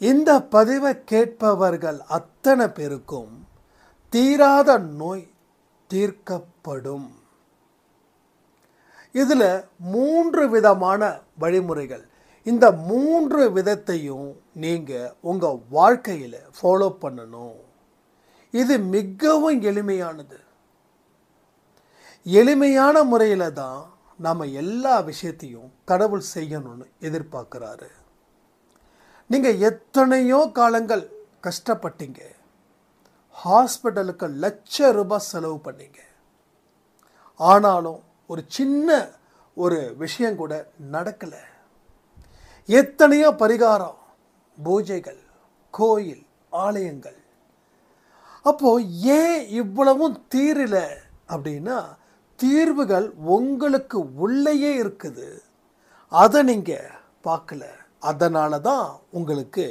இந்த பதிவை கேட்பவர்கள் அத்தனை பேருக்கும் தீராத நோய் தீர்க்கப்படும். இதில் 3 விதமான வழிமுறைகள். இந்த 3 விதத்தையும் நீங்கள் உங்கள் வாழ்க்கையில் ஃபாலோ பண்ணணும். இது மிகவும் எளிமையானது. எளிமையான முறையில் தான் நம்ம எல்லா விஷயத்தையும் கடவுள் செய்யணும்னு எதிர்பார்க்குறாரு. நீங்கள் எத்தனையோ காலங்கள் கஷ்டப்பட்டீங்க, ஹாஸ்பிட்டலுக்கு லட்ச ரூபாய் செலவு பண்ணீங்க. ஆனாலும் ஒரு சின்ன ஒரு விஷயம் கூட நடக்கலை. எத்தனையோ பரிகாரம், பூஜைகள், கோயில், ஆலயங்கள். அப்போது ஏன் இவ்வளவும் தீரல அப்படின்னா, தீர்வுகள் உங்களுக்கு உள்ளேயே இருக்குது. அதை நீங்கள் பார்க்கல. அதனால தான் உங்களுக்கு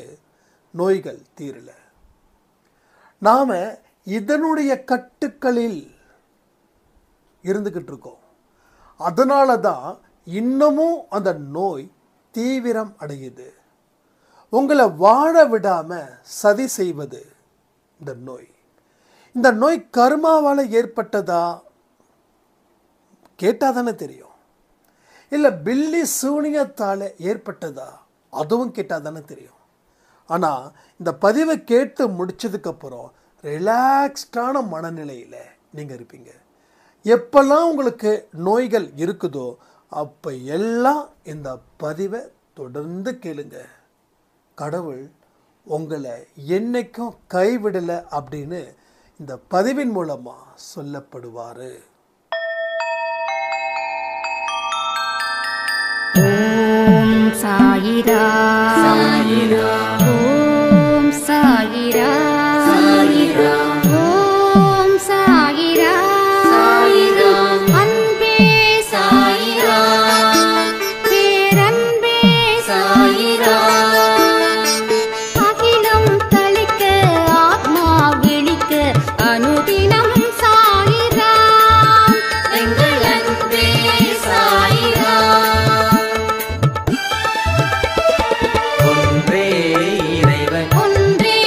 நோய்கள் தீரல. நாம் இதனுடைய கட்டுக்களில் இருந்துக்கிட்டு இருக்கோம். அதனால தான் இன்னமும் அந்த நோய் தீவிரம் அடையுது. உங்களை வாழ விடாமல் சதி செய்வது இந்த நோய். இந்த நோய் கர்மாவால் ஏற்பட்டதா கேட்டால் தானே தெரியும். இல்லை பில்லி சூனியத்தால் ஏற்பட்டதா அதுவும் கேட்டால் தானே தெரியும். ஆனால் இந்த பதிவை கேட்டு முடிச்சதுக்கப்புறம் ரிலாக்ஸ்டான மனநிலையில் நீங்கள் இருப்பீங்க. எப்பெல்லாம் உங்களுக்கு நோய்கள் இருக்குதோ அப்போ எல்லாம் இந்த பதிவை தொடர்ந்து கேளுங்க. கடவுள் உங்களை என்னைக்கும் கைவிடலை அப்படின்னு இந்த பதிவின் மூலமாக சொல்லப்படுவார். ஓம் சாயிரா சாயிரா, ஓம் சாயிரா சாயிரா, ஓம் சாயிரா சாயிரா, அன்பே சாயிரா, பேரன்பே சாயிரா, அகிலம் தளிக்க ஆத்மா விழிக்க அனுதினம் சாயிரா, எங்கள் அன்பே சாயிரா. ஒன்றே இறைவன், ஒன்றே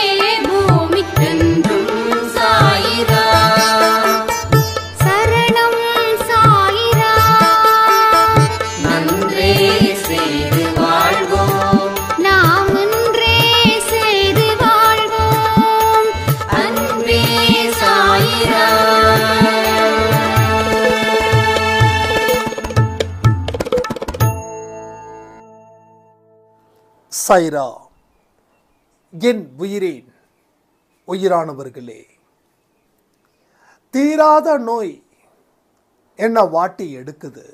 பூமிக்கென்றும் சாயிரா, சரணம் சாயிரா, நன்றே செய்து வாழ்வோம், நாம் ஒன்றே செய்து வாழ்வோம், அன்பே சாயிரா. சாயிரா. என் உயிரேன் உயிரானவர்களே, தீராத நோய் என்ன வாட்டி எடுக்குது.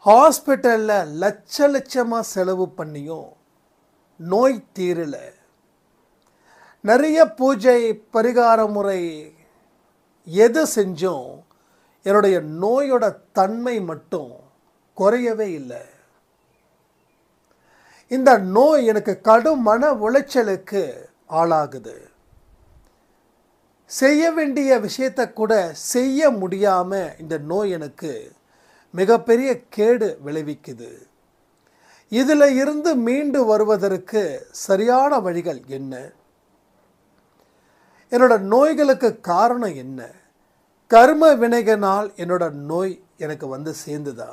ஹாஸ்பிட்டலில் லட்சமாக செலவு பண்ணியும் நோய் தீரல. நிறைய பூஜை பரிகார முறை எது செஞ்சும் என்னுடைய நோயோட தன்மை மட்டும் குறையவே இல்லை. இந்த நோய் எனக்கு கடும் மன உளைச்சலுக்கு ஆளாகுது. செய்ய வேண்டிய விஷயத்தை கூட செய்ய முடியாமல் இந்த நோய் எனக்கு மிகப்பெரிய கேடு விளைவிக்குது. இதில் இருந்து மீண்டு வருவதற்கு சரியான வழிகள் என்ன? என்னோட நோய்களுக்கு காரணம் என்ன? கர்ம வினைகளால் என்னோட நோய் எனக்கு வந்து சேர்ந்துதா?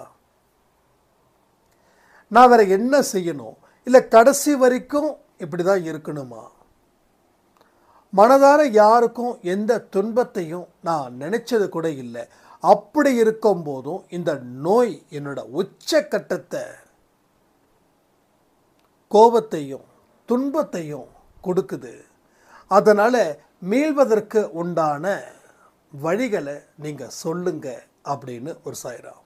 நான் வேற என்ன செய்யணும்? இல்லை கடைசி வரைக்கும் இப்படி தான் இருக்கணுமா? மனதார யாருக்கும் எந்த துன்பத்தையும் நான் நினைச்சது கூட இல்லை. அப்படி இருக்கும் போதும் இந்த நோய் என்னோட உச்சக்கட்டத்தை, கோபத்தையும் துன்பத்தையும் கொடுக்குது. அதனால் மீள்வதற்கு உண்டான வழிகளை நீங்கள் சொல்லுங்க அப்படின்னு ஒரு சாயிராம்.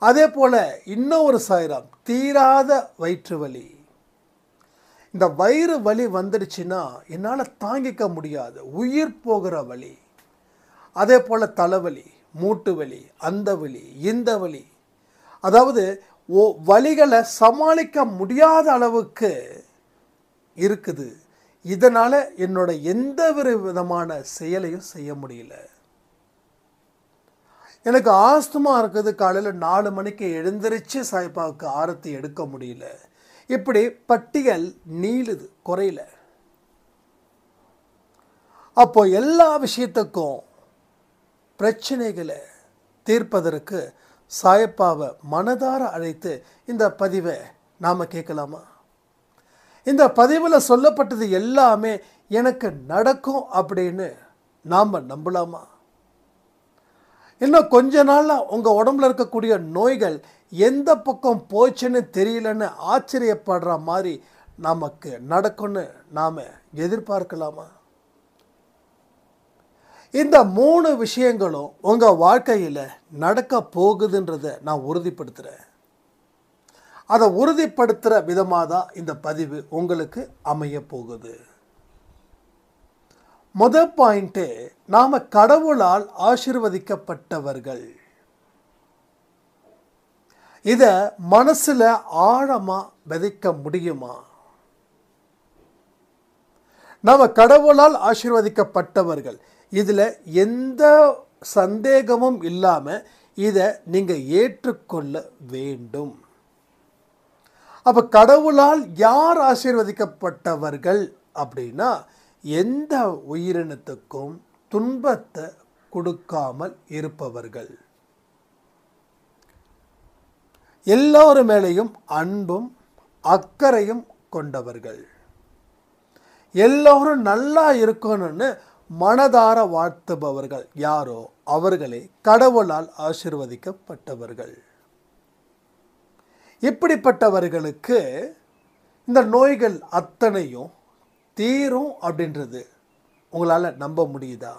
அதே போல் இன்னும் ஒரு சாயிராம், தீராத வயிற்று வலி. இந்த வயிறு வலி வந்துடுச்சுன்னா என்னால் தாங்கிக்க முடியாது, உயிர் போகிற வலி. அதே போல் தலைவலி, மூட்டு வலி, அந்த வலி, இந்த வலி. அதாவது வலிகளை சமாளிக்க முடியாத அளவுக்கு இருக்குது. இதனால் என்னோட எந்த ஒரு விதமான செயலையும் செய்ய முடியல. எனக்கு ஆஸ்துமா இருக்குது. காலையில் 4 மணிக்கு எழுந்திரிச்சு சாய்பாவுக்கு ஆரத்தி எடுக்க முடியல. இப்படி பட்டியல் நீளுது, குறையில. அப்போ எல்லா விஷயத்துக்கும் பிரச்சனைகளை தீர்ப்பதற்கு சாயப்பாவை மனதார அழைத்து இந்த பதிவை நாம் கேட்கலாமா? இந்த பதிவில் சொல்லப்பட்டது எல்லாமே எனக்கு நடக்கும் அப்படின்னு நாம் நம்பலாமா? இன்னும் கொஞ்ச நாளில் உங்கள் உடம்புல இருக்கக்கூடிய நோய்கள் எந்த பக்கம் போச்சுன்னு தெரியலன்னு ஆச்சரியப்படுற மாதிரி நமக்கு நடக்கும்னு நாம் எதிர்பார்க்கலாமா? இந்த 3 விஷயங்களும் உங்கள் வாழ்க்கையில் நடக்க போகுதுன்றதை நான் உறுதிப்படுத்துகிறேன். அதை உறுதிப்படுத்துகிற விதமாக தான் இந்த பதிவு உங்களுக்கு அமைய போகுது. முதல் பாயிண்ட்டு, நாம் கடவுளால் ஆசீர்வதிக்கப்பட்டவர்கள். இதை மனசில் ஆழமாக விதைக்க முடியுமா? நாம் கடவுளால் ஆசீர்வதிக்கப்பட்டவர்கள், இதில் எந்த சந்தேகமும் இல்லாமல் இதை நீங்கள் ஏற்றுக்கொள்ள வேண்டும். அப்போ கடவுளால் யார் ஆசீர்வதிக்கப்பட்டவர்கள் அப்படின்னா, எந்த உயிரினத்துக்கும் துன்பத்தை கொடுக்காமல் இருப்பவர்கள், எல்லோரும் மேலேயும் அன்பும் அக்கறையும் கொண்டவர்கள், எல்லோரும் நல்லா இருக்கணும்னு மனதார வாழ்த்துபவர்கள் யாரோ அவர்களே கடவுளால் ஆசீர்வதிக்கப்பட்டவர்கள். இப்படிப்பட்டவர்களுக்கு இந்த நோய்கள் அத்தனையும் தீரும் அப்படின்றது உங்களால் நம்ப முடியுதா?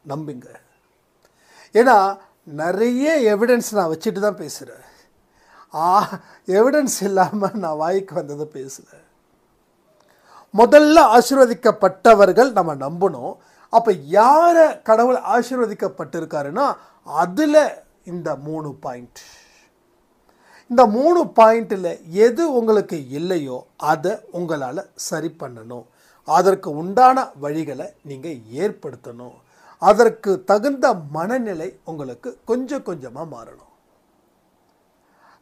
நம்புங்க. ஏன்னா நிறைய எவிடன்ஸ் நான் வச்சுட்டு தான் பேசுகிறேன். எவிடன்ஸ் இல்லாமல் நான் வாய்க்கு வந்ததை பேசுகிறேன். முதல்ல ஆசீர்வதிக்கப்பட்டவர்கள் நம்ம நம்பணும். அப்போ யாரை கடவுள் ஆசீர்வதிக்கப்பட்டிருக்காருன்னா, அதில் இந்த 3 பாயிண்ட். இந்த 3 பாயிண்டில் எது உங்களுக்கு இல்லையோ அதை உங்களால் சரி பண்ணணும். அதற்கு உண்டான வழிகளை நீங்கள் ஏற்படுத்தணும். அதற்கு தகுந்த மனநிலை உங்களுக்கு கொஞ்சம் கொஞ்சமாக மாறணும்.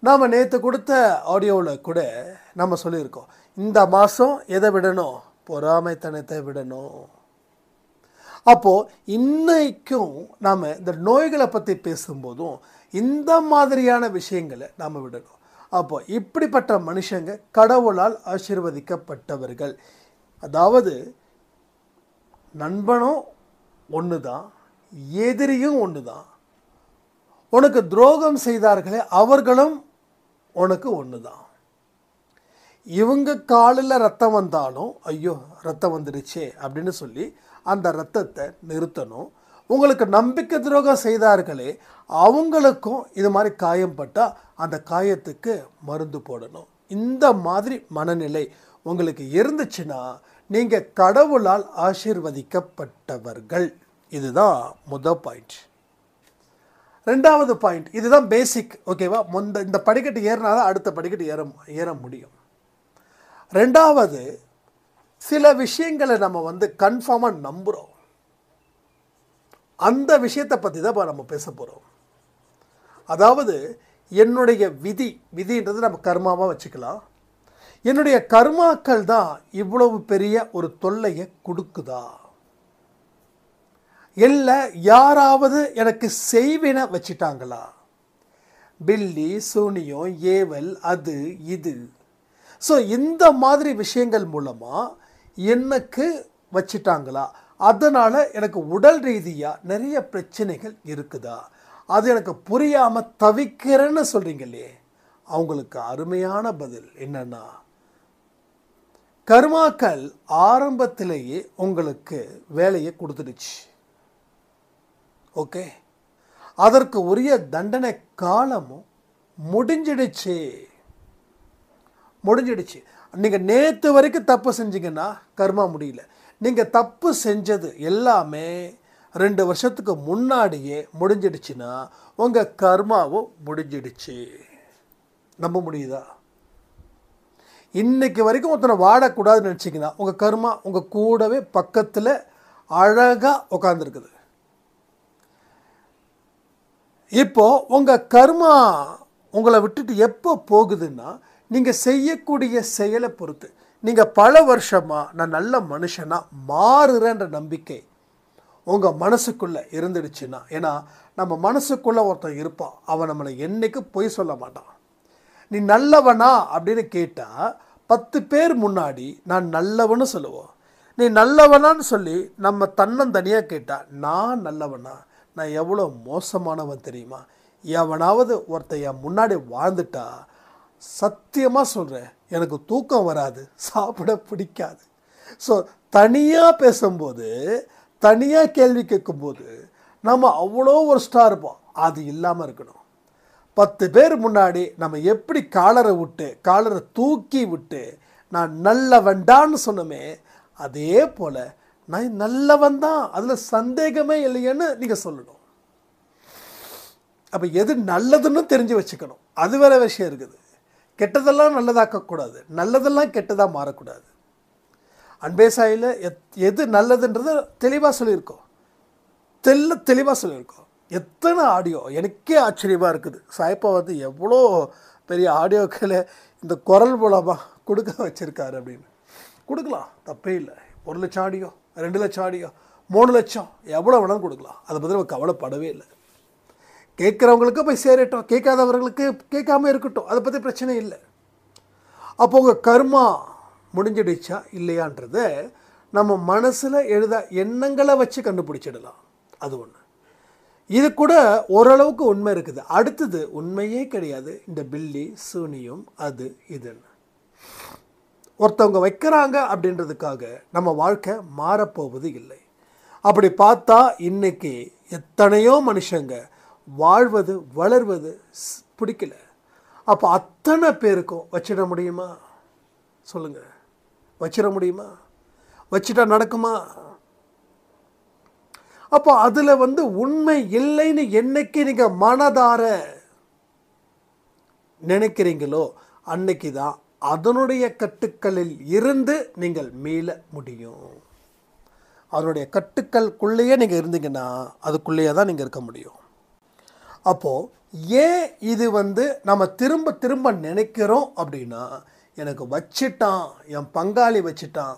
நாம் நேற்று கொடுத்த ஆடியோவில் கூட நம்ம சொல்லியிருக்கோம், இந்த மாதம் எதை விடணும்? பொறாமைத்தனத்தை விடணும். அப்போது இன்னைக்கும் நாம் இந்த நோய்களை பற்றி பேசும்போதும் இந்த மாதிரியான விஷயங்களை நாம் விடணும். அப்போ இப்படிப்பட்ட மனுஷங்க கடவுளால் ஆசீர்வதிக்கப்பட்டவர்கள். அதாவது நண்பனும் ஒன்று தான், எதிரியும் ஒன்று தான். உனக்கு துரோகம் செய்தார்களே அவர்களும் உனக்கு ஒன்று தான். இவங்க காலில் ரத்தம் வந்தாலும் ஐயோ ரத்தம் வந்துடுச்சே அப்படின்னு சொல்லி அந்த ரத்தத்தை நிறுத்தணும். உங்களுக்கு நம்பிக்கை துரோகம் செய்தார்களே அவங்களுக்கும் இது மாதிரி காயம் பட்டால் அந்த காயத்துக்கு மருந்து போடணும். இந்த மாதிரி மனநிலை உங்களுக்கு இருந்துச்சுன்னா நீங்கள் கடவுளால் ஆசீர்வதிக்கப்பட்டவர்கள். இதுதான் முதல் பாயிண்ட். ரெண்டாவது பாயிண்ட், இதுதான் பேசிக். ஓகேவா? இந்த படிக்கட்டு ஏறினாதான் அடுத்த படிக்கட்டு ஏற முடியும். ரெண்டாவது, சில விஷயங்களை நம்ம கன்ஃபார்மாக நம்புகிறோம். அந்த விஷயத்தை பற்றி தான் நம்ம பேச போகிறோம். அதாவது என்னுடைய விதின்றது நம்ம கர்மாவாக வச்சுக்கலாம். என்னுடைய கர்மாக்கள் தான் இவ்வளவு பெரிய ஒரு தொல்லையை கொடுக்குதா, இல்லை யாராவது எனக்கு செய்வினை வச்சிட்டாங்களா? பில்லி, சூனியம், ஏவல், அது இது. ஸோ இந்த மாதிரி விஷயங்கள் மூலமாக எனக்கு வச்சிட்டாங்களா? அதனால் எனக்கு உடல் ரீதியாக நிறைய பிரச்சனைகள் இருக்குதா? அது எனக்கு புரியாமல் தவிக்கிறேன்னு சொல்கிறீங்களே, அவங்களுக்கு அருமையான பதில் என்னன்னா, கர்மாக்கள் ஆரம்பத்திலேயே உங்களுக்கு வேலையை கொடுத்துடுச்சு. ஓகே, அதற்கு உரிய தண்டனை காலமும் முடிஞ்சிடுச்சு. நீங்கள் நேற்று வரைக்கும் தப்பு செஞ்சீங்கன்னா கர்மா முடியல. நீங்கள் தப்பு செஞ்சது எல்லாமே 2 வருஷத்துக்கு முன்னாடியே முடிஞ்சிடுச்சுன்னா உங்கள் கர்மாவும் முடிஞ்சிடுச்சு. நம்ப முடியுதா? இன்னைக்கு வரைக்கும் ஒருத்தனை வாடக்கூடாதுன்னு நினச்சிங்கன்னா உங்கள் கர்மா உங்கள் கூடவே பக்கத்தில் அழகாக உட்காந்துருக்குது. இப்போது உங்கள் கர்மா உங்களை விட்டுட்டு எப்போ போகுதுன்னா, நீங்கள் செய்யக்கூடிய செயலை பொறுத்து. நீங்கள் பல வருஷமாக நான் நல்ல மனுஷனாக மாறுறேன்ற நம்பிக்கை உங்கள் மனசுக்குள்ளே இருந்துடுச்சுன்னா, ஏன்னா நம்ம மனசுக்குள்ளே ஒருத்தன் இருப்பான், அவன் நம்மளை என்றைக்கும் பொய் சொல்ல மாட்டான். நீ நல்லவனா அப்படின்னு கேட்டால் 10 பேர் முன்னாடி நான் நல்லவன்னு சொல்லுவோம். நீ நல்லவனான்னு சொல்லி நம்ம தன்னந்தனியாக கேட்டால் நான் நல்லவனா, நான் எவ்வளோ மோசமானவன் தெரியுமா? எவனாவது ஒருத்தன் என் முன்னாடி வாழ்ந்துட்டா சத்தியமாக சொல்கிறேன், எனக்கு தூக்கம் வராது, சாப்பிட பிடிக்காது. ஸோ தனியாக பேசும்போது, தனியாக கேள்வி கேட்கும்போது நம்ம அவ்வளோ ஒரு ஸ்டார் இருப்போம். அது இல்லாமல் இருக்கணும். 10 பேர் முன்னாடி நம்ம எப்படி காலரை தூக்கி விட்டு நான் நல்லவன்டான்னு சொன்னோமே, அதே போல் நான் நல்லவன் தான், அதில் சந்தேகமே இல்லையேன்னு நீங்கள் சொல்லணும். அப்போ எது நல்லதுன்னு தெரிஞ்சு வச்சுக்கணும். அது வேற விஷயம் இருக்குது. கெட்டதெல்லாம் நல்லதாக்கக்கூடாது, நல்லதெல்லாம் கெட்டதாக மாறக்கூடாது. அன்பே சாயில் எது நல்லதுன்றது தெளிவாக சொல்லியிருக்கோம், தெளிவாக சொல்லியிருக்கோம். எத்தனை ஆடியோ எனக்கே ஆச்சரியமாக இருக்குது. சாய்ப்பா வந்து எவ்வளோ பெரிய ஆடியோக்களை இந்த குரல் மூலமாக கொடுக்க வச்சுருக்காரு அப்படின்னு. கொடுக்கலாம், தப்பே இல்லை. 1 லட்சம் ஆடியோ, 2 லட்சம் ஆடியோ, 3 லட்சம், எவ்வளோ வேணாலும் கொடுக்கலாம். அதை பற்றி நம்ம கவலைப்படவே இல்லை. கேட்குறவங்களுக்கு போய் சேரட்டும், கேட்காதவர்களுக்கு கேட்காம இருக்கட்டும், அதை பற்றி பிரச்சனை இல்லை. அப்போ உங்கள் கர்மா முடிஞ்சிடுச்சா இல்லையான்றத நம்ம மனசில் எழுத எண்ணங்களை வச்சு கண்டுபிடிச்சிடலாம். அது ஒன்று. இது கூட ஓரளவுக்கு உண்மை இருக்குது. அடுத்தது உண்மையே கிடையாது, இந்த பில்லி சூனியம் அது இதுன்னு ஒருத்தவங்க வைக்கிறாங்க அப்படின்றதுக்காக நம்ம வாழ்க்கை மாறப்போவது இல்லை. அப்படி பார்த்தா இன்னைக்கு எத்தனையோ மனுஷங்க வாழ்வது வளர்வது பிடிக்கல. அப்போ அத்தனை பேருக்கும் வச்சிட முடியுமா? சொல்லுங்கள், வச்சிட முடியுமா? வச்சுட்டா நடக்குமா? அப்போ அதில் வந்து உண்மை இல்லைன்னு என்னைக்கு நீங்கள் மனதார நினைக்கிறீங்களோ அன்னைக்கு தான் அதனுடைய கட்டுக்களில் இருந்து நீங்கள் மீள முடியும். அதனுடைய கட்டுக்களுக்குள்ளேயே நீங்கள் இருந்தீங்கன்னா அதுக்குள்ளேயே தான் நீங்கள் இருக்க முடியும். அப்போது ஏன் இது வந்து நம்ம திரும்ப திரும்ப நினைக்கிறோம் அப்படின்னா, எனக்கு வச்சிட்டான், என் பங்காளி வச்சிட்டான்,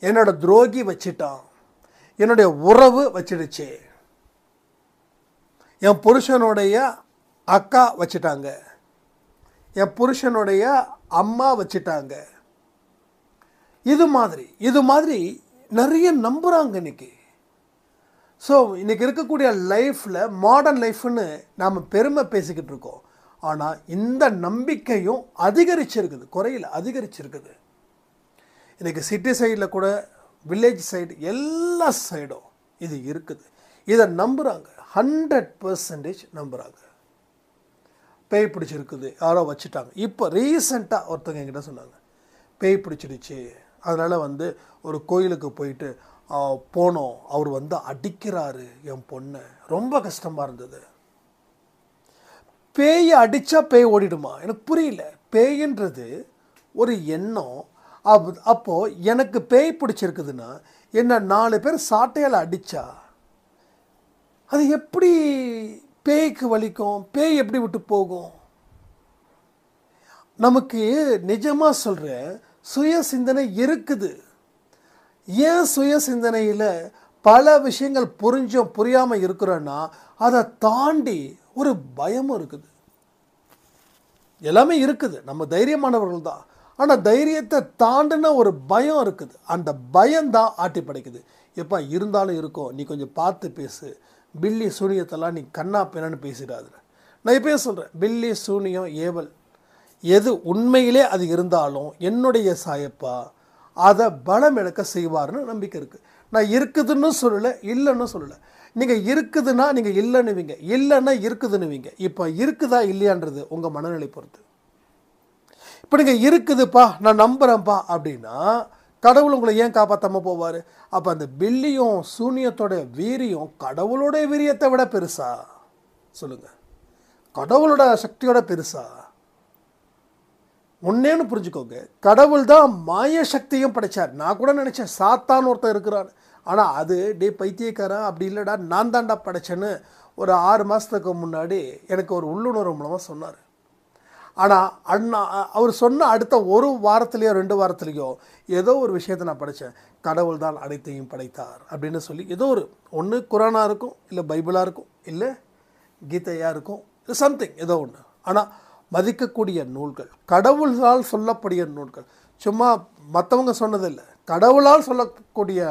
என்னோட துரோகி வச்சிட்டான், என்னுடைய உறவு வச்சிடுச்சு, என் புருஷனுடைய அக்கா வச்சிட்டாங்க, என் புருஷனுடைய அம்மா வச்சிட்டாங்க, இது மாதிரி நிறைய நம்புகிறாங்க இன்னைக்கு. ஸோ இன்றைக்கி இருக்கக்கூடிய லைஃப்பில் மாடர்ன் லைஃப்னு நாம் பெருமை பேசிக்கிட்டு இருக்கோம். ஆனால் இந்த நம்பிக்கையும் அதிகரிச்சிருக்குது, குறையில் அதிகரிச்சிருக்குது. இன்றைக்கி சிட்டி சைடில் கூட, வில்லேஜ் சைடு, எல்லா சைடும் இது இருக்குது. இதை நம்புகிறாங்க, 100% நம்புகிறாங்க. பேய் பிடிச்சிருக்குது, யாரோ வச்சுட்டாங்க. இப்போ ரீசெண்டாக ஒருத்தவங்க என்கிட்ட சொன்னாங்க, பேய் பிடிச்சிடுச்சு, அதனால் வந்து ஒரு கோயிலுக்கு போயிட்டு போனோம், அவர் வந்து அடிக்கிறாரு என் பொண்ணை, ரொம்ப கஷ்டமாக இருந்தது. பேயை அடித்தா பேய் ஓடிடுமா? எனக்கு புரியல. பேயின்றது ஒரு எண்ணம். அப்போது எனக்கு பேய் பிடிச்சிருக்குதுன்னா என்ன 4 பேர் சாட்டையால் அடித்தா அது எப்படி பேய்க்கு வலிக்கும்? பேய் எப்படி விட்டு போகும்? நமக்கு நிஜமாக சொல்கிறேன், சுய சிந்தனை இருக்குது. ஏன் சுய சிந்தனையில் பல விஷயங்கள் புரிஞ்சும் புரியாமல் இருக்கிறோன்னா, அதை தாண்டி ஒரு பயமும் இருக்குது. எல்லாமே இருக்குது, நம்ம தைரியமானவர்கள் தான். ஆனால் தைரியத்தை தாண்டின ஒரு பயம் இருக்குது. அந்த பயம்தான் ஆட்டி படைக்குது. எப்பா இருந்தாலும் இருக்கும், நீ கொஞ்சம் பார்த்து பேசு, பில்லி சூனியத்தெல்லாம் நீ கண்ணா பின்னான்னு பேசிடாது. நான் இப்போயே சொல்கிறேன், பில்லி சூனியம் ஏவல் எது உண்மையிலே அது இருந்தாலும் என்னுடைய சாயப்பா அதை பலம் இழக்க செய்வார்னு நம்பிக்கை இருக்குது. நான் இருக்குதுன்னு சொல்லலை, இல்லைன்னு சொல்லலை. நீங்கள் இருக்குதுன்னா நீங்கள் இல்லைன்னுவீங்க, இல்லைன்னா இருக்குதுன்னுவீங்க. இப்போ இருக்குதா இல்லையான்றது உங்கள் மனநிலை பொறுத்து. இப்போ நீங்கள் இருக்குதுப்பா, நான் நம்புகிறேன்ப்பா அப்படின்னா கடவுள் உங்களை ஏன் காப்பாற்றாமல் போவார்? அப்போ அந்த பில்லியும் சூனியத்தோட வீரியம் கடவுளோட வீரியத்தை விட பெருசா? சொல்லுங்கள், கடவுளோட சக்தியோட பெருசா? ஒன்னேன்னு புரிஞ்சுக்கோங்க, கடவுள் தான் மாய சக்தியும் படைச்சார். நான் கூட நினச்சேன் சாத்தான் ஒருத்தன் இருக்கிறான், ஆனால் அது டே பைத்தியக்காரன், அப்படி இல்லைடா நான் தாண்டா படைச்சேன்னு ஒரு 6 மாதத்துக்கு முன்னாடி எனக்கு ஒரு உள்ளுணர்வு மூலமாக சொன்னார். ஆனால் அவர் சொன்ன அடுத்த ஒரு வாரத்துலேயோ 2 வாரத்துலேயோ ஏதோ ஒரு விஷயத்தை நான் படித்தேன், கடவுள் தான் அனைத்தையும் படைத்தார் அப்படின்னு சொல்லி. ஏதோ ஒரு ஒன்று குரானாக இருக்கும், இல்லை பைபிளாக இருக்கும், இல்லை கீதையாக இருக்கும், இல்லை சம்திங் ஏதோ ஒன்று. ஆனால் மதிக்கக்கூடிய நூல்கள், கடவுளால் சொல்லக்கூடிய நூல்கள், சும்மா மற்றவங்க சொன்னதில்லை, கடவுளால் சொல்லக்கூடிய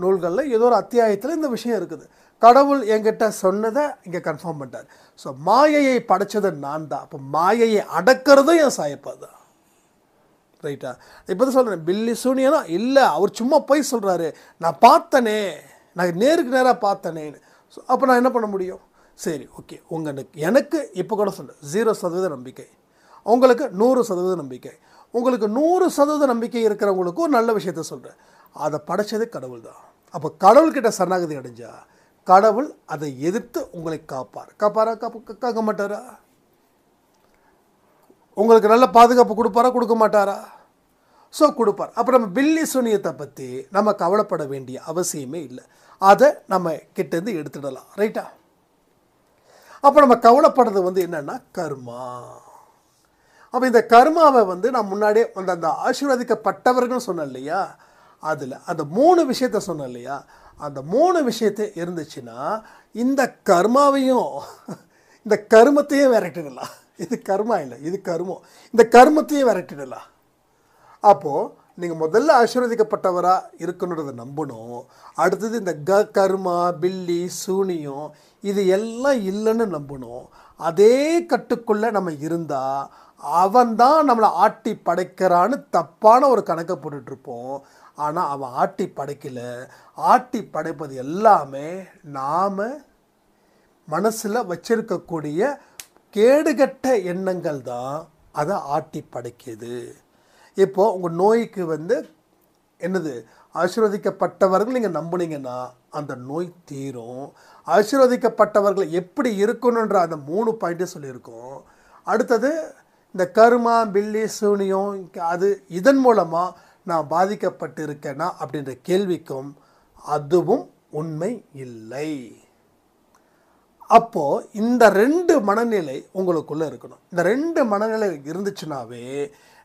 நூல்களில் ஏதோ ஒரு அத்தியாயத்தில் இந்த விஷயம் இருக்குது. கடவுள் என்கிட்ட சொன்னதை இங்கே கன்ஃபார்ம் பண்ணிட்டார். ஸோ மாயையை படைச்சது நான் தான், அப்போ மாயையை அடக்கிறதும் என் சாயப்பா தான். ரைட்டா? இப்போ தான் சொல்கிறேன், பில்லி சூனியனா இல்லை, அவர் சும்மா போய் சொல்கிறாரு, நான் பார்த்தனே, நான் நேருக்கு நேராக பார்த்தனேன்னு. ஸோ அப்போ நான் என்ன பண்ண முடியும்? சரி, ஓகே, எனக்கு இப்போ கூட சொல்கிறேன் 0% நம்பிக்கை, உங்களுக்கு 100% நம்பிக்கை. உங்களுக்கு 100% நம்பிக்கை இருக்கிறவங்களுக்கு ஒரு நல்ல விஷயத்த சொல்கிறேன், அதை படைச்சது கடவுள் தான். அப்போ கடவுள்கிட்ட சரணாகதி அடைஞ்சா கடவுள் அதை எதிர்த்து உங்களை காப்பாரா காக்க மாட்டாரா? உங்களுக்கு நல்ல பாதுகாப்பு கொடுப்பாரா கொடுக்க மாட்டாரா? ஸோ கொடுப்பார். அப்போ நம்ம பில்லி சூனியத்தை பற்றி நம்ம கவலைப்பட வேண்டிய அவசியமே இல்லை, அதை நம்ம கிட்டேருந்து எடுத்துடலாம். ரைட்டா? அப்போ நம்ம கவலைப்படுறது என்னென்னா கர்மா. அப்போ இந்த கர்மாவை நான் முன்னாடியே அந்த ஆசீர்வதிக்கப்பட்டவர்கள் சொன்னேன் இல்லையா, அதில் அந்த 3 விஷயத்த சொன்னேன் இல்லையா, அந்த 3 விஷயத்தை இருந்துச்சுன்னா இந்த கர்மாவையும் இந்த கர்மத்தையும் விரட்டிடலாம். இது கர்மா இல்லை, இது கர்மம். இந்த கர்மத்தையும் விரட்டிடலாம். அப்போது நீங்கள் முதல்ல ஆசீர்வதிக்கப்பட்டவராக இருக்கணுன்றதை நம்பணும். அடுத்தது இந்த கர்மா, பில்லி, சூனியம் இது எல்லாம் இல்லைன்னு நம்பணும். அதே கட்டுக்குள்ளே நம்ம இருந்தால் அவன்தான் நம்மளை ஆட்டி படைக்கிறான்னு தப்பான ஒரு கணக்கை போட்டுட்ருப்போம். ஆனால் அவன் ஆட்டி படைக்கலை. ஆட்டி படைப்பது எல்லாமே நாம் மனசில் வச்சிருக்கக்கூடிய கேடுகட்ட எண்ணங்கள் தான் அதை ஆட்டி படைக்குது. இப்போது உங்கள் நோய்க்கு என்னது, ஆசீர்வதிக்கப்பட்டவர்கள் நீங்கள் நம்புனீங்கன்னா அந்த நோய் தீரும். ஆசீர்வதிக்கப்பட்டவர்கள் எப்படி இருக்கணுன்ற அந்த 3 பாயிண்ட்டே சொல்லியிருக்கோம். அடுத்தது இந்த கர்மா, பில்லி, சூனியம் அது இதன் மூலமாக நான் பாதிக்கப்பட்டு இருக்கேனா அப்படின்ற கேள்விக்கும் அதுவும் உண்மை இல்லை. அப்போது இந்த 2 மனநிலை உங்களுக்குள்ளே இருக்கணும். இந்த 2 மனநிலை இருந்துச்சுனாவே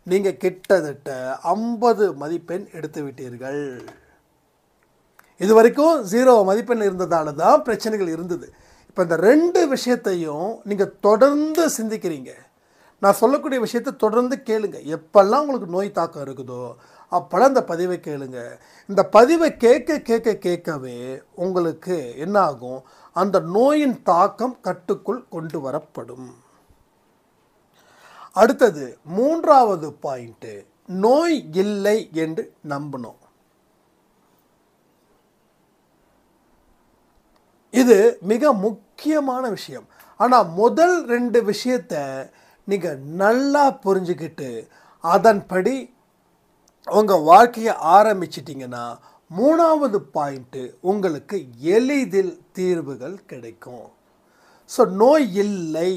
நீங்கள் கிட்டத்தட்ட 50 மதிப்பெண் எடுத்து விட்டீர்கள். இது வரைக்கும் 0 மதிப்பெண் இருந்ததால தான் பிரச்சனைகள் இருந்தது. இப்போ இந்த 2 விஷயத்தையும் நீங்கள் தொடர்ந்து சிந்திக்கிறீங்க. நான் சொல்லக்கூடிய விஷயத்தை தொடர்ந்து கேளுங்க. எப்பெல்லாம் உங்களுக்கு நோய் தாக்கம் இருக்குதோ அப்போல்லாம் இந்த பதிவை கேளுங்க. இந்த பதிவை கேட்கவே உங்களுக்கு என்ன ஆகும், அந்த நோயின் தாக்கம் கட்டுக்குள் கொண்டு வரப்படும். அடுத்தது 3வது பாயிண்ட்டு, நோய் இல்லை என்று நம்பணும். இது மிக முக்கியமான விஷயம். ஆனால் முதல் 2 விஷயத்தை நீங்கள் நல்லா புரிஞ்சுக்கிட்டு அதன்படி உங்கள் வாழ்க்கையை ஆரம்பிச்சிட்டிங்கன்னா 3வது பாயிண்ட்டு உங்களுக்கு எளிதில் தீர்வுகள் கிடைக்கும். ஸோ நோய் இல்லை.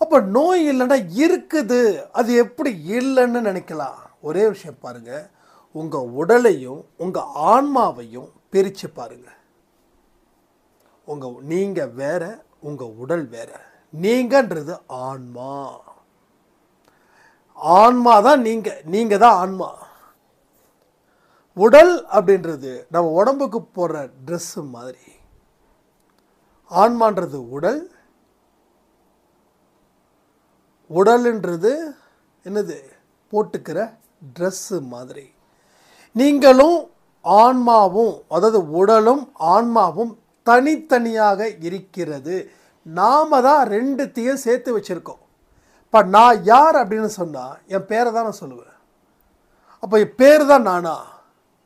அப்போ நோய் இல்லைன்னா இருக்குது, அது எப்படி இல்லைன்னு நினைக்கலாம். ஒரே விஷயம் பாருங்கள், உங்கள் உடலையும் உங்கள் ஆன்மாவையும் பிரித்து பாருங்கள். நீங்கள் வேற, உங்கள் உடல் வேற. நீங்கன்றது ஆன்மா. ஆன்மா தான் நீங்கள் தான் ஆன்மா. உடல் அப்படின்றது நம்ம உடம்புக்கு போடுற ட்ரெஸ்ஸு மாதிரி. ஆன்மான்றது உடல்ன்றது என்னது, போட்டுக்கிற ட்ரெஸ்ஸு மாதிரி. நீங்களும் ஆன்மாவும், அதாவது உடலும் ஆன்மாவும் தனித்தனியாக இருக்கிறது. நாம தான் 2த்தையும் சேர்த்து வச்சுருக்கோம். இப்போ நான் யார் அப்படின்னு சொன்னால் என் பேரை தான் நான் சொல்லுவேன். அப்போ என் பேர் தான் நானா?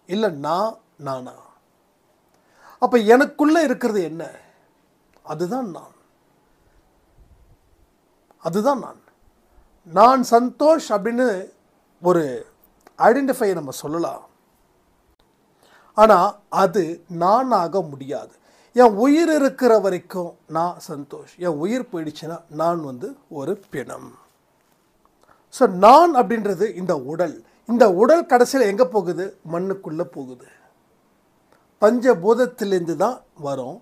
இல்லை நானா? அப்போ எனக்குள்ளே இருக்கிறது என்ன? அதுதான் நான். நான் சந்தோஷ் அப்படின்னு ஒரு ஐடென்டிஃபை நம்ம சொல்லலாம். ஆனால் அது நானாக முடியாது. என் உயிர் இருக்கிற வரைக்கும் நான் சந்தோஷ். என் உயிர் போயிடுச்சுன்னா நான் ஒரு பிணம். ஸோ நான் அப்படின்றது இந்த உடல். இந்த உடல் கடைசியில் எங்கே போகுது? மண்ணுக்குள்ளே போகுது. பஞ்சபூதத்திலேருந்து தான் வரும்,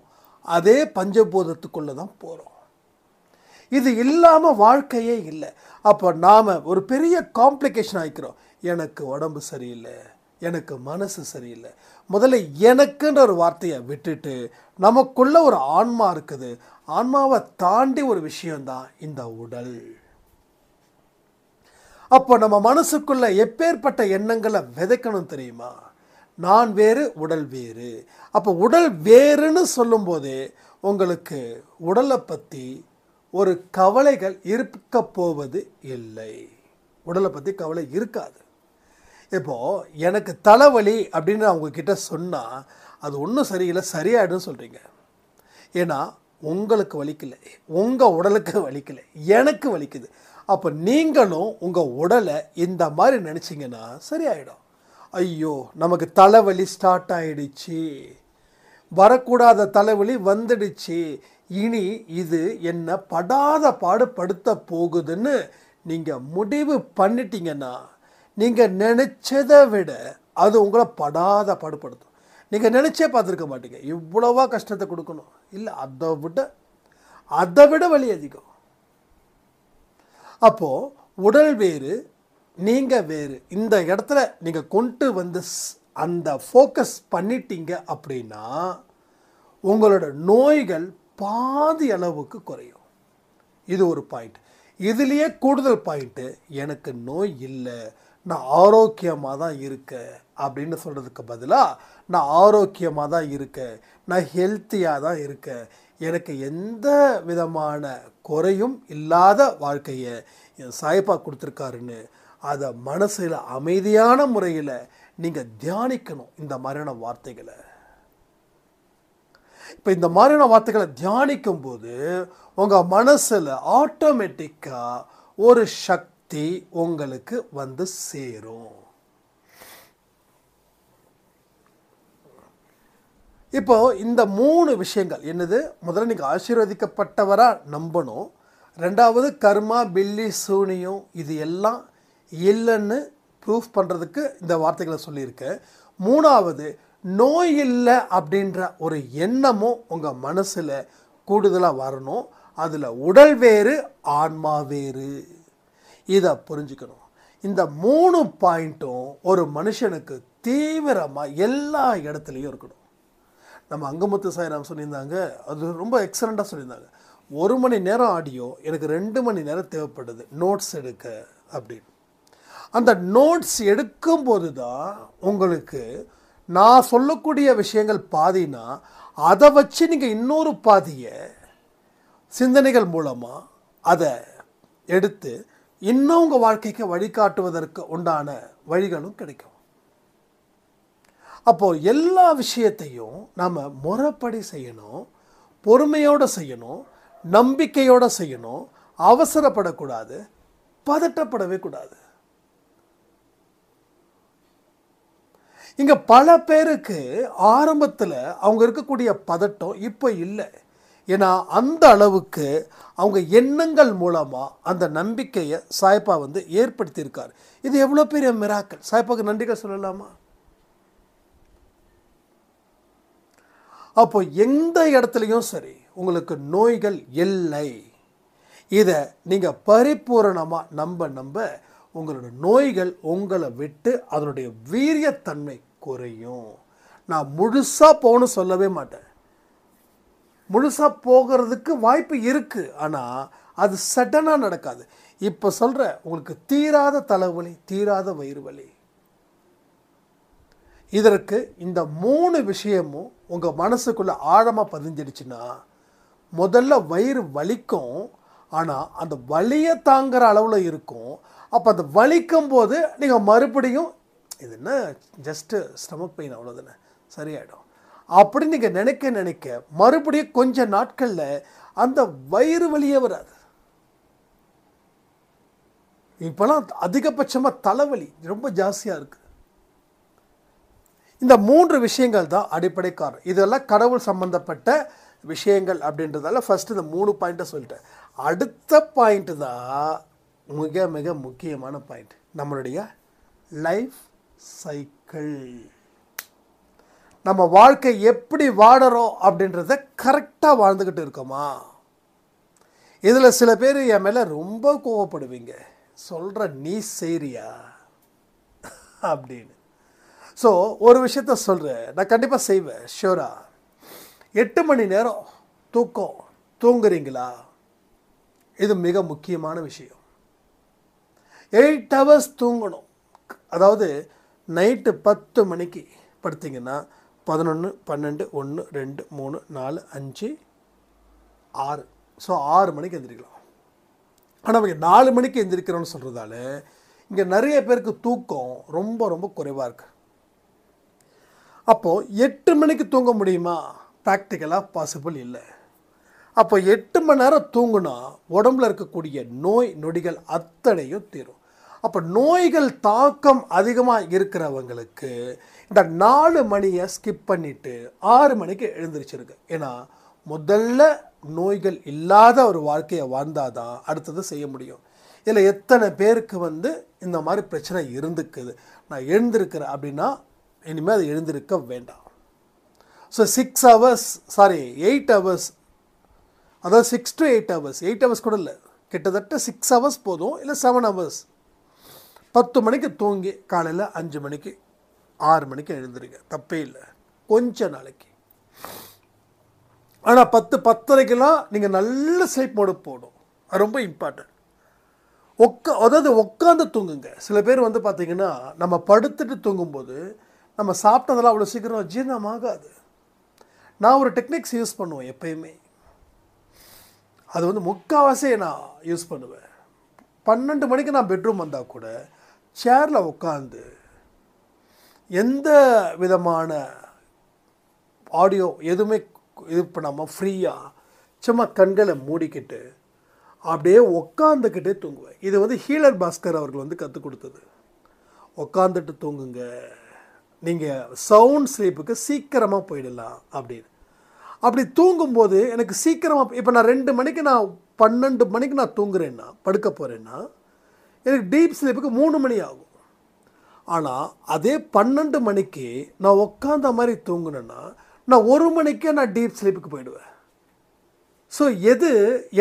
அதே பஞ்சபூதத்துக்குள்ளே தான் போகிறோம். இது இல்லாமல் வாழ்க்கையே இல்லை. அப்போ நாம் ஒரு பெரிய காம்ப்ளிகேஷன் ஆகிக்கிறோம். எனக்கு உடம்பு சரியில்லை, எனக்கு மனசு சரியில்லை. முதல்ல எனக்குன்ற ஒரு வார்த்தையை விட்டுட்டு நமக்குள்ள ஒரு ஆன்மா இருக்குது. ஆன்மாவை தாண்டி ஒரு விஷயம்தான் இந்த உடல். அப்போ நம்ம மனசுக்குள்ள எப்பேற்பட்ட எண்ணங்களை விதைக்கணும் தெரியுமா? நான் வேறு, உடல் வேறு. அப்போ உடல் வேறுன்னு சொல்லும்போதே உங்களுக்கு உடலை பற்றி ஒரு கவலைகள் இருக்க போவது இல்லை. உடலை பற்றி கவலை இருக்காது. இப்போது எனக்கு தலைவலி அப்படின்னு அவங்கக்கிட்ட சொன்னால் அது ஒன்றும் சரியில்லை, சரியாயிடுன்னு சொல்கிறீங்க. ஏன்னா உங்களுக்கு வலிக்கலை, உங்கள் உடலுக்கு வலிக்கலை, எனக்கு வலிக்குது. அப்போ நீங்களும் உங்கள் உடலை இந்த மாதிரி நினச்சிங்கன்னா சரியாயிடும். ஐயோ நமக்கு தலைவலி ஸ்டார்ட் ஆகிடுச்சு, வரக்கூடாத தலைவலி வந்துடுச்சு, இனி இது என்ன படாத பாடுபடுத்த போகுதுன்னு நீங்கள் முடிவு பண்ணிட்டீங்கன்னா நீங்கள் நினச்சதை விட அது உங்களை படாத பாடுபடுத்தும். நீங்கள் நினச்சே பார்த்துருக்க மாட்டீங்க இவ்வளவா கஷ்டத்தை கொடுக்கணும். இல்லை, அதை விட வலி அதிகம். அப்போது உடல் வேறு, நீங்கள் வேறு. இந்த இடத்துல நீங்கள் கொண்டு வந்து அந்த ஃபோக்கஸ் பண்ணிட்டீங்க அப்படின்னா உங்களோட நோய்கள் பாதி அளவுக்கு குறையும். இது ஒரு பாயிண்ட். இதுலேயே கூடுதல் பாயிண்ட்டு, எனக்கு நோய் இல்லை, நான் ஆரோக்கியமாக தான் இருக்கேன் அப்படின்னு சொல்கிறதுக்கு பதிலாக நான் ஆரோக்கியமாக தான் இருக்கேன், நான் ஹெல்த்தியாக தான் இருக்கேன், எனக்கு எந்த விதமான குறையும் இல்லாத வாழ்க்கையை என் சாயப்பா கொடுத்துருக்காருன்னு அதை மனசில் அமைதியான முறையில் நீங்கள் தியானிக்கணும். இந்த மாதிரியான வார்த்தைகளை இப்போ இந்த மாதிரியான வார்த்தைகளை தியானிக்கும் போது உங்கள் மனசில் ஆட்டோமேட்டிக்காக ஒரு சக்தி உங்களுக்கு வந்து சேரும். இப்போ இந்த 3 விஷயங்கள் என்னது? முதல்ல நீங்கள் ஆசீர்வதிக்கப்பட்டவராக நம்பணும். ரெண்டாவது கர்மா, பில்லி, சூனியம் இது எல்லாம் இல்லைன்னு ப்ரூஃப் பண்ணுறதுக்கு இந்த வார்த்தைகளை சொல்லியிருக்கேன். மூணாவது, நோய் இல்லை அப்படின்ற ஒரு எண்ணமும் உங்கள் மனசில் கூடுதலாக வரணும். அதில் உடல் வேறு, ஆன்மா வேறு. இதை புரிஞ்சுக்கணும். இந்த 3 பாயிண்ட்டும் ஒரு மனுஷனுக்கு தீவிரமாக எல்லா இடத்துலையும் இருக்கணும். நம்ம அங்கமுத்து சாய்ராம் சொல்லியிருந்தாங்க, அது ரொம்ப எக்ஸலண்ட்டாக சொல்லியிருந்தாங்க. 1 மணி நேரம் ஆடியோ எனக்கு 2 மணி நேரம் தேவைப்படுது நோட்ஸ் எடுக்க அப்படின்னு. அந்த நோட்ஸ் எடுக்கும்போது தான் உங்களுக்கு நான் சொல்லக்கூடிய விஷயங்கள் பாதினா அதை வச்சு நீங்கள் இன்னொரு பாதியை சிந்தனைகள் மூலமாக அதை எடுத்து இன்னும் உங்கள் வாழ்க்கைக்கு வழிகாட்டுவதற்கு உண்டான வழிகளும் கிடைக்கும். அப்போது எல்லா விஷயத்தையும் நாம் முறைப்படி செய்யணும், பொறுமையோடு செய்யணும், நம்பிக்கையோடு செய்யணும், அவசரப்படக்கூடாது, பதட்டப்படவே கூடாது. இங்கே பல பேருக்கு ஆரம்பத்தில் அவங்க இருக்கக்கூடிய பதட்டம் இப்போ இல்லை. ஏன்னா அந்த அளவுக்கு அவங்க எண்ணங்கள் மூலமாக அந்த நம்பிக்கையை சாய்ப்பா வந்து ஏற்படுத்தியிருக்கார். இது எவ்வளோ பெரிய மிராக்கள்! சாய்ப்பாவுக்கு நன்றிகள் சொல்லலாமா? அப்போ எந்த இடத்துலையும் சரி உங்களுக்கு நோய்கள் இல்லை. இதை நீங்கள் பரிபூரணமாக நம்ப உங்களோட நோய்கள் உங்களை விட்டு அதனுடைய வீரியத்தன்மை குறையும். நான் முழுசாக போகணும்னு சொல்லவே மாட்டேன். முழுசாக போகிறதுக்கு வாய்ப்பு இருக்குது, ஆனால் அது சடனாக நடக்காது. இப்போ சொல்கிற உங்களுக்கு தீராத தலைவலி, தீராத வயிறு வலி, இதற்கு இந்த 3 விஷயமும் உங்கள் மனசுக்குள்ளே ஆழமாக பதிஞ்சிடுச்சுன்னா முதல்ல வயிறு வலிக்கும், ஆனால் அந்த வலியை தாங்குகிற அளவில் இருக்கும். அப்போ அந்த வலிக்கும் போது நீங்கள் மறுபடியும் இது என்ன ஜஸ்ட்டு ஸ்டமக் பெயின் அவ்வளோதானே, சரியாயிடும் அப்படி நீங்கள் நினைக்க மறுபடியும் கொஞ்ச நாட்களில் அந்த வயிறு வலியே வராது. இப்போலாம் அதிகபட்சமாக தலைவலி ரொம்ப ஜாஸ்தியாக இருக்குது. இந்த 3 விஷயங்கள் தான் அடிப்படை காரணம். இதெல்லாம் கடவுள் சம்பந்தப்பட்ட விஷயங்கள் அப்படின்றதால ஃபஸ்ட்டு இந்த 3 பாயிண்ட்டை சொல்லிட்டேன். அடுத்த பாயிண்ட்டு தான் மிக மிக முக்கியமான பாயிண்ட், நம்மளுடைய லைஃப் சைக்கிள். நம்ம வாழ்க்கை எப்படி வாழறோம் அப்படின்றத கரெக்டாக வாழ்ந்துக்கிட்டு இருக்கோமா? இதில் சில பேர் என் மேலே ரொம்ப கோவப்படுவீங்க, சொல்கிற நீ செய்றியா அப்படின்னு. ஸோ ஒரு விஷயத்த சொல்கிறேன், நான் கண்டிப்பாக செய்வேன் ஷூரா. 8 மணி நேரம் தூக்கம் தூங்குறீங்களா? இது மிக முக்கியமான விஷயம். 8 hours தூங்கணும். அதாவது நைட்டு 10 மணிக்கு படுத்திங்கன்னா 11, 12, 1, 2, 3, 4, 5, 6. ஸோ 6 மணிக்கு எந்திரிக்கலாம். ஆனால் அவங்க 4 மணிக்கு எந்திரிக்கிறோன்னு சொல்கிறதால இங்கே நிறைய பேருக்கு தூக்கம் ரொம்ப ரொம்ப குறைவாக இருக்குது. அப்போது 8 மணிக்கு தூங்க முடியுமா? ப்ராக்டிக்கலாக பாசிபிள் இல்லை. அப்போ 8 மணி நேரம் தூங்குனா உடம்புல இருக்கக்கூடிய நோய் நொடிகள் அத்தனையும் தீரும். அப்போ நோய்கள் தாக்கம் அதிகமாக இருக்கிறவங்களுக்கு இந்த 4 மணியை ஸ்கிப் பண்ணிவிட்டு 6 மணிக்கு எழுந்திரிச்சிருக்கு. ஏன்னா முதல்ல நோய்கள் இல்லாத ஒரு வாழ்க்கையை வாழ்ந்தால் தான் அடுத்தது செய்ய முடியும். இதில் எத்தனை பேருக்கு இந்த மாதிரி பிரச்சனை இருந்துக்குது, நான் எழுந்திருக்கிறேன் அப்படின்னா இனிமேல் அது எழுந்திருக்க வேண்டாம். ஸோ 8 hours, அதாவது 6 to 8 hours, 8 hours கூட இல்லை, கிட்டத்தட்ட 6 hours போதும், இல்லை 7 hours. 10 மணிக்கு தூங்கி காலையில் 5 மணிக்கு 6 மணிக்கு எழுந்துருங்க, தப்பே இல்லை கொஞ்ச நாளைக்கு. ஆனால் 10-10:30க்கெல்லாம் நீங்கள் நல்ல ஸ்லீப் மோடு போடும். அது ரொம்ப இம்பார்ட்டன்ட். அதாவது உட்காந்து தூங்குங்க. சில பேர் பார்த்தீங்கன்னா நம்ம படுத்துட்டு தூங்கும்போது நம்ம சாப்பிட்டதெல்லாம் அவ்வளோ சீக்கிரம் ஜீரணமாகாது. நான் ஒரு டெக்னிக்ஸ் யூஸ் பண்ணுவேன் எப்பயுமே, அது முக்கால்வாசி நான் யூஸ் பண்ணுவேன். 12 மணிக்கு நான் பெட்ரூம் வந்தால் கூட சேரில் உட்காந்து எந்த விதமான ஆடியோ எதுவுமே இது பண்ணாமல் ஃப்ரீயாக சும்மா கண்களை மூடிக்கிட்டு அப்படியே உட்காந்துக்கிட்டே தூங்குவேன். இது ஹீலர் பாஸ்கர் அவர்கள் கற்றுக் கொடுத்தது. உட்காந்துட்டு தூங்குங்க, நீங்கள் சவுண்ட் ஸ்லீப்புக்கு சீக்கிரமாக போயிடலாம் அப்படின்னு. அப்படி தூங்கும்போது எனக்கு சீக்கிரமாக, இப்போ நான் 2 மணிக்கு நான் 12 மணிக்கு நான் தூங்குறேன்னா படுக்க போகிறேன்னா எனக்கு டீப் ஸ்லீப்புக்கு 3 மணி ஆகும். ஆனால் அதே 12 மணிக்கு நான் உட்காந்த மாதிரி தூங்குனேன்னா நான் 1 மணிக்கே நான் டீப் ஸ்லீப்புக்கு போயிடுவேன். ஸோ எது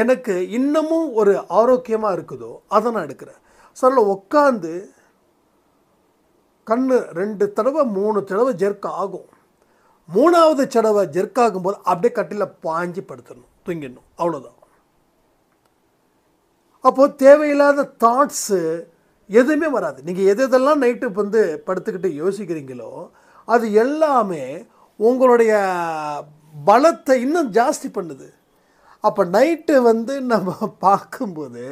எனக்கு இன்னமும் ஒரு ஆரோக்கியமாக இருக்குதோ அதை நான் எடுக்கிறேன். ஸோ அதில் உட்காந்து கண்ணு 2 தடவை 3 தடவை ஜெர்க் ஆகும். 3வது தடவை ஜெர்க் ஆகும்போது அப்படியே கட்டில் பாஞ்சி படுத்தணும், தூங்கிடணும், அவ்வளோதான். அப்போது தேவையில்லாத தாட்ஸு எதுவுமே வராது. நீங்கள் எதெல்லாம் நைட்டு படுத்துக்கிட்டு யோசிக்கிறீங்களோ அது எல்லாமே உங்களுடைய பலத்தை இன்னும் ஜாஸ்தி பண்ணுது. அப்போ நைட்டு நம்ம பார்க்கும்போது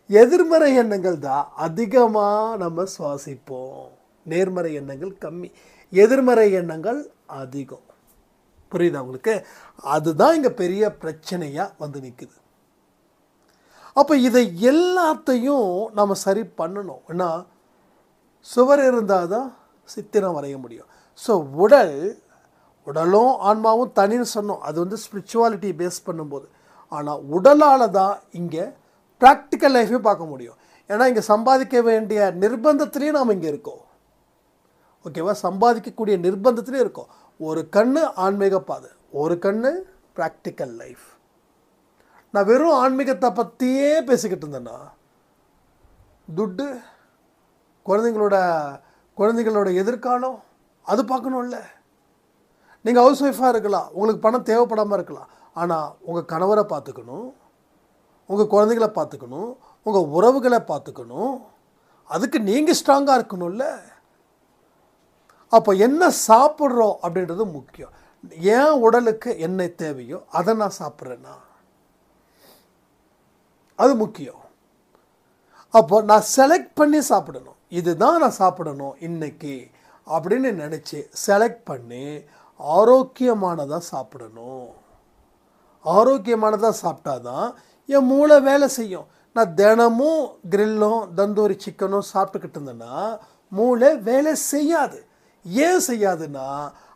எதிர்மறை எண்ணங்கள் தான் அதிகமாக நம்ம சுவாசிப்போம், நேர்மறை எண்ணங்கள் கம்மி, எதிர்மறை எண்ணங்கள் அதிகம். புரியுதா உங்களுக்கு? அதுதான் இங்கே பெரிய பிரச்சனையாக நிற்குது. அப்போ இதை எல்லாத்தையும் நம்ம சரி பண்ணணும். ஏன்னா சுவர் இருந்தால் தான் சித்திரம் வரைய முடியும். ஸோ உடலும் ஆன்மாவும் தனின்னு சொன்னோம், அது ஸ்பிரிச்சுவாலிட்டி பேஸ் பண்ணும்போது. ஆனால் உடலால் தான் இங்கே ப்ராக்டிக்கல் லைஃபையும் பார்க்க முடியும். ஏன்னா இங்கே சம்பாதிக்க வேண்டிய நிர்பந்தத்துலேயும் நாம் இங்கே இருக்கோம். ஓகேவா? சம்பாதிக்கக்கூடிய நிர்பந்தத்துலேயும் இருக்கோம். ஒரு கண்ணு ஆன்மீக பாதை, ஒரு கண்ணு ப்ராக்டிக்கல் லைஃப். நான் வெறும் ஆன்மீகத்தை பற்றியே பேசிக்கிட்டு இருந்தேன்னா துட்டு, குழந்தைங்களோட எதிர்காலம் அது பார்க்கணும்ல. நீங்கள் ஹவுஸ் ஒய்ஃபாக இருக்கலாம், உங்களுக்கு பணம் தேவைப்படாமல் இருக்கலாம், ஆனால் உங்கள் கணவரை பார்த்துக்கணும், உங்கள் குழந்தைகளை பார்த்துக்கணும், உங்கள் உறவுகளை பார்த்துக்கணும். அதுக்கு நீங்கள் ஸ்ட்ராங்காக இருக்கணும்ல. அப்போ என்ன சாப்பிட்றோம் அப்படின்றது முக்கியம். ஏன் உடலுக்கு என்ன தேவையோ அதை நான் சாப்பிட்றேன்னா அது முக்கியம். அப்போ நான் செலக்ட் பண்ணி சாப்பிடணும், இதுதான் நான் சாப்பிடணும் இன்னைக்கு அப்படின்னு நினச்சி செலக்ட் பண்ணி ஆரோக்கியமானதாக சாப்பிடணும். ஆரோக்கியமானதாக சாப்பிட்டா தான் என் மூளை வேலை செய்யும். நான் தினமும் கிரில்லும் தந்தூரி சிக்கனும் சாப்பிட்டுக்கிட்டு இருந்தேன்னா மூளை வேலை செய்யாது. ஏன் செய்யாதுன்னா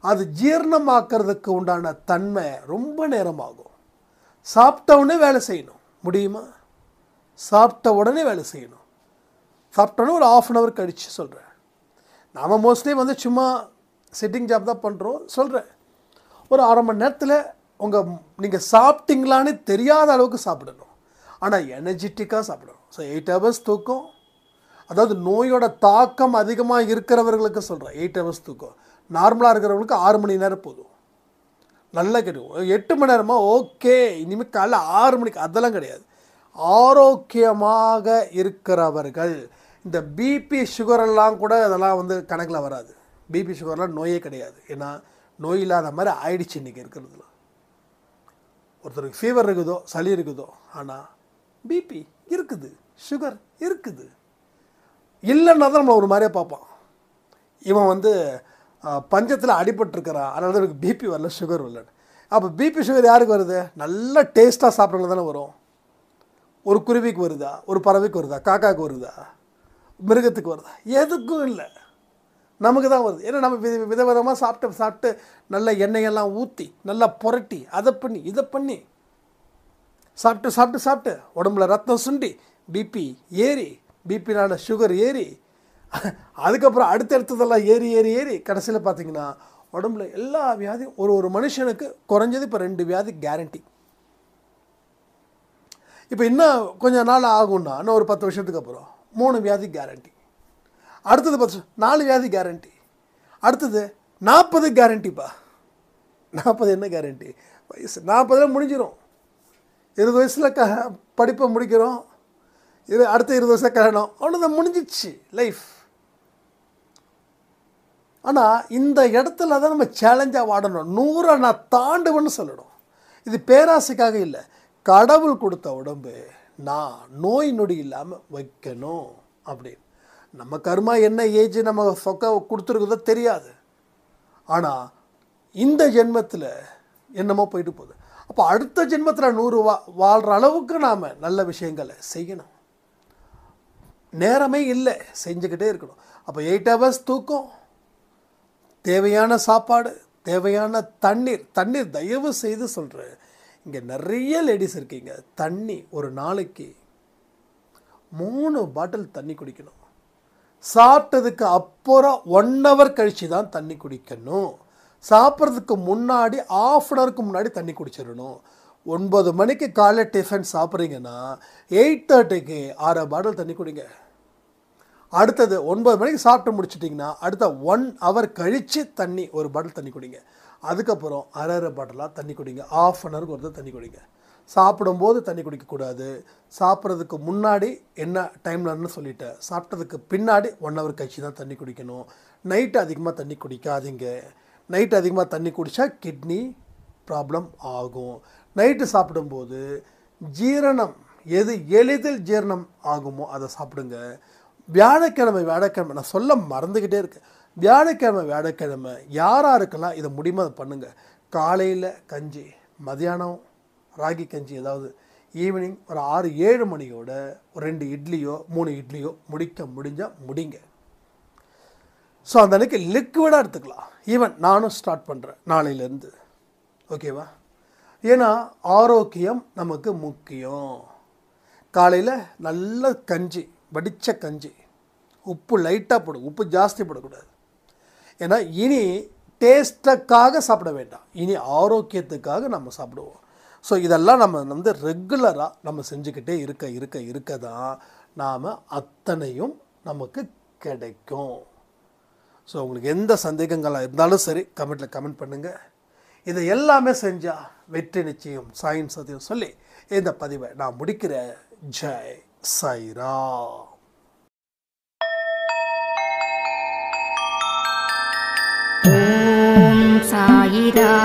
அது ஜீரணமாக்கிறதுக்கு உண்டான தன்மை ரொம்ப நேரமாகும். சாப்பிட்ட உடனே வேலை செய்யணும் முடியுமா? சாப்பிட்ட உடனே வேலை செய்யணும். சாப்பிட்டோன்னே ஒரு 1/2 hour கழித்து சொல்கிறேன். நாம் மோஸ்ட்லி சும்மா சிட்டிங் ஜாப் தான் பண்ணுறோம். சொல்கிறேன், ஒரு 1/2 மணி நேரத்தில் நீங்கள் சாப்பிட்டீங்களான்னு தெரியாத அளவுக்கு சாப்பிடணும். ஆனால் எனர்ஜெட்டிக்காக சாப்பிடணும். ஸோ 8 hours தூக்கம், அதாவது நோயோட தாக்கம் அதிகமாக இருக்கிறவர்களுக்கு சொல்கிறேன். 8 hours தூக்கம். நார்மலாக இருக்கிறவங்களுக்கு 6 மணி நேரம் போதும். நல்லா கிடைக்கும். 8 மணி நேரமாக ஓகே, இனிமேல் காலைல 6 மணிக்கு அதெல்லாம் கிடையாது. ஆரோக்கியமாக இருக்கிறவர்கள் இந்த பிபி சுகரெல்லாம் கூட அதெல்லாம் வந்து கணக்கில் வராது. பிபி சுகர்லாம் நோயே கிடையாது. ஏன்னா நோய் இல்லாத மாதிரி ஆயிடுச்சு இன்றைக்கி இருக்கிறதுல. ஒருத்தருக்கு ஃபீவர் இருக்குதோ, சளி இருக்குதோ, ஆனால் பிபி இருக்குது, சுகர் இருக்குது. இல்லைன்னா தான் நம்ம ஒரு மாதிரியே பார்ப்பான். இவன் வந்து பஞ்சத்தில் அடிபட்டுருக்கிறான், அதனால தான் எனக்கு பிபி வரல, சுகர் வரலன்னு. அப்போ பிபி சுகர் யாருக்கு வருது? நல்ல டேஸ்ட்டாக சாப்பிட்றவங்க தானே வரும். ஒரு குருவிக்கு வருதா, ஒரு பறவைக்கு வருதா, காக்காவுக்கு வருதா, மிருகத்துக்கு வருதா? எதுக்கும் இல்லை, நமக்கு தான் வருது. ஏன்னா நம்ம விதவிதமாக சாப்பிட்டு நல்ல எண்ணெயெல்லாம் ஊற்றி நல்லா புரட்டி அதை பண்ணி இதை பண்ணி சாப்பிட்டு உடம்புல ரத்தம் சுண்டி பிபி ஏறி, பிபினால சுகர் ஏறி, அதுக்கப்புறம் அடுத்தடுத்ததெல்லாம் ஏறி கடைசியில் பார்த்தீங்கன்னா உடம்புல எல்லா வியாதியும் ஒரு மனுஷனுக்கு குறைஞ்சது இப்போ 2 வியாதி கேரண்டி. இப்போ இன்னும் கொஞ்சம் நாள் ஆகும்னா, இன்னும் ஒரு 10 வருஷத்துக்கு அப்புறம் 3 வியாதி கேரண்டி. அடுத்தது 4 வியாதி கேரண்டி. அடுத்தது 40 கேரண்டிப்பா. 40 என்ன கேரண்டி? வயசு 40 முடிஞ்சிடும். 20 வயசில் படிப்பை முடிக்கிறோம், அடுத்த 20 வருஷம் கல்யாணம், அவ்வளோதான், முடிஞ்சிச்சு லைஃப். ஆனால் இந்த இடத்துல தான் நம்ம சேலஞ்சாக வாடணும். 100 நான் தாண்டுவேன்னு சொல்லணும். இது பேராசைக்காக இல்லை, கடவுள் கொடுத்த உடம்பு நான் நோய் நொடி இல்லாமல் வைக்கணும் அப்படின்னு. நம்ம கர்மா என்ன ஏஜ் நம்ம சொக்க கொடுத்துருக்குதோ தெரியாது. ஆனால் இந்த ஜென்மத்தில் என்னமோ போயிட்டு போகுது. அப்போ அடுத்த ஜென்மத்தில் 100 வாழ்கிற அளவுக்கு நாம் நல்ல விஷயங்களை செய்யணும். நேரமே இல்லை, செஞ்சுக்கிட்டே இருக்கணும். அப்போ 8 hours தூக்கம், தேவையான சாப்பாடு, தேவையான தண்ணீர் தயவு செய்து சொல்கிறேன். இங்கே நிறைய லேடிஸ் இருக்கீங்க, தண்ணி ஒரு நாளைக்கு 3 பாட்டில் தண்ணி குடிக்கணும். சாப்பிட்டதுக்கு அப்புறம் 1 hour கழித்து தான் தண்ணி குடிக்கணும். சாப்பிட்றதுக்கு முன்னாடி 1/2 hourக்கு முன்னாடி தண்ணி குடிச்சிடணும். 9 மணிக்கு காலையில் டிஃபன் சாப்பிட்றீங்கன்னா 8:30க்கு 6 பாட்டில் தண்ணி குடிங்க. அடுத்தது 9 மணிக்கு சாப்பிட்டு முடிச்சிட்டிங்கன்னா அடுத்த 1 hour கழித்து தண்ணி 1 பாட்டில் தண்ணி குடிங்க. அதுக்கப்புறம் 1/2 பாட்டிலாக தண்ணி குடிங்க. 1/2 hourக்கு ஒருத்தர் தண்ணி குடிங்க. சாப்பிடும்போது தண்ணி குடிக்கக்கூடாது. சாப்பிட்றதுக்கு முன்னாடி என்ன டைம்லன்னு சொல்லிட்டேன். சாப்பிட்டதுக்கு பின்னாடி 1 hour கழிச்சு தான் தண்ணி குடிக்கணும். நைட்டு அதிகமாக தண்ணி குடிக்காதீங்க. நைட்டு அதிகமாக தண்ணி குடித்தா கிட்னி ப்ராப்ளம் ஆகும். நைட்டு சாப்பிடும்போது ஜீரணம் எது எளிதில் ஜீரணம் ஆகுமோ அதை சாப்பிடுங்க. வியாழக்கிழமை நான் சொல்ல மறந்துக்கிட்டே இருக்கேன். வியாழக்கிழமை யாராருக்கெல்லாம் இதை முடியுமோ அதை பண்ணுங்கள். காலையில் கஞ்சி, மதியானம் ராகி கஞ்சி, ஏதாவது ஈவினிங் ஒரு 6-7 மணியோட ஒரு 2 இட்லியோ 3 இட்லியோ முடிஞ்சால் முடிங்க. ஸோ அந்த அன்றைக்கி லிக்விடாக எடுத்துக்கலாம். ஈவன் நானும் ஸ்டார்ட் பண்ணுறேன் நாளையிலேருந்து. ஓகேவா? ஏன்னா ஆரோக்கியம் நமக்கு முக்கியம். காலையில் நல்ல கஞ்சி, வடித்த கஞ்சி, உப்பு லைட்டாக போடும், உப்பு ஜாஸ்தி போடக்கூடாது. ஏன்னா இனி டேஸ்ட்டுக்காக சாப்பிட வேண்டாம், இனி ஆரோக்கியத்துக்காக நம்ம சாப்பிடுவோம். ஸோ இதெல்லாம் நம்ம வந்து ரெகுலராக நம்ம செஞ்சுக்கிட்டே இருக்க தான் நாம் அத்தனையும் நமக்கு கிடைக்கும். ஸோ உங்களுக்கு எந்த சந்தேகங்களாக இருந்தாலும் சரி கமெண்ட் பண்ணுங்கள். இதை எல்லாமே செஞ்சால் வெற்றி நிச்சயம், சாயின் சத்தியம் சொல்லி இந்த பதிவை நான் முடிக்கிறேன். ஜெய் சாய்ராம். ஓம் சாயிராம்.